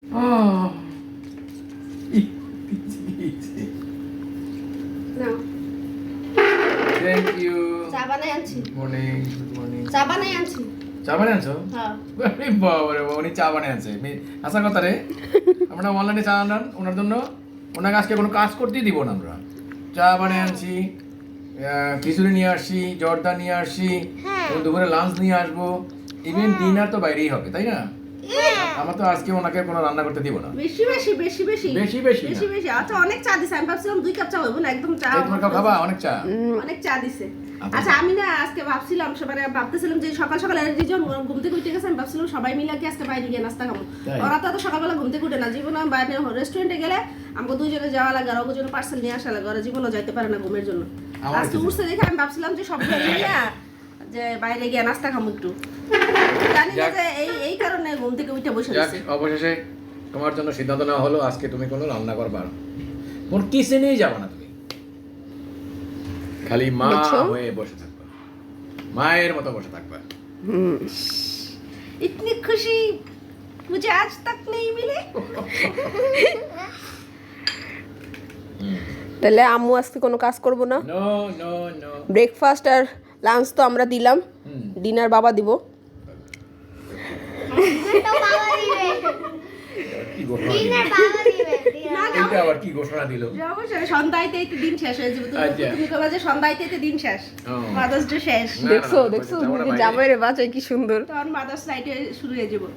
Oh. Now Thank you. চা বানাই আনছি Good morning. Good morning. চা বানাই আনছি চা বানিয়ে আনছো? হ্যাঁ আরে বাবা রে বাবা, উনি চা বানিয়ে আনছে। আশা কথা রে, আমরা অনলাইনে চা আনান ওনার জন্য, ওনাকে আজকে কোনো কাজ করতেই দিব না আমরা। চা বানিয়ে আনছি, খিচুড়ি নিয়ে আসছি, জর্দা নিয়ে আসছি, এবং দুপুরে লাঞ্চ নিয়ে আসবো, ইভেন ডিনার তো বাইরেই হবে, তাই না? আমার তো আজকে ওনাকে কোনো রান্না করতে দিব না। বেশি বেশি বেশি বেশি বেশি বেশি না। বেশি বেশি আচ্ছা অনেক চা দিছে আমি ভাবছিলাম 2 কাপ চা হইব না একদম চা এই তোমার কেউ খাবা অনেক চা? অনেক চা দিছে আচ্ছা। আচ্ছা আমি না আজকে ভাবছিলাম সবাই ভাবতেছিলাম যে সকাল সকাল এনার্জি যখন ঘুম থেকে উঠে গেছে আমি ভাবছিলাম সবাই মিলে কি আজকে বাইরে গিয়ে নাস্তা খাবো তাই? ওরা তো এত সকালবেলা ঘুম থেকে উঠে না জীবন বাইরে রেস্টুরেন্টে গেলে আমাকে দুইজনে যাওয়া লাগে আর ওকে জন্য পার্সেল নিয়ে আসা লাগে ওরা জীবনও যাইতে পারে না ঘুমের জন্য আমার আজকে কিছু। উঠছে দেখে আমি ভাবছিলাম যে সব মিলিয়ে যে বাইরে গিয়ে নাস্তা খাবো একটু জানি না যাক। যে এই কারণে ঘুম থেকে উঠে বসে যাক, গেছে অবশেষে তোমার জন্য সিদ্ধান্ত নেওয়া হলো আজকে তুমি কোনো রান্না করবা না, কোন কিচেনেই যাবে না তুমি, খালি মা দেখছো? হয়ে বসে থাকবা, মায়ের মতো বসে থাকবা। इतनी खुशी मुझे आज तक नहीं मिली তাহলে আম্মু আজকে কোনো কাজ করব না, নো নো নো। ব্রেকফাস্ট আর লাঞ্চ তো আমরা দিলাম, ডিনার বাবা দিব। কি ঘোষণা দিল? এটা আবার কি ঘোষণা দিল? অবশ্যই সন্ধ্যাইতে একটু দিন শেষ হয়ে যাবে আচ্ছা। তুমি কবে যে সন্ধ্যাইতে দিন শেষ ও। মাদার্স ডে শেষ না, দেখছো না, দেখছো যাবো না বাইরে। জামাইরে বাঁচাই কি সুন্দর। তখন মাদার্স নাইটে শুরু হয়ে যাবো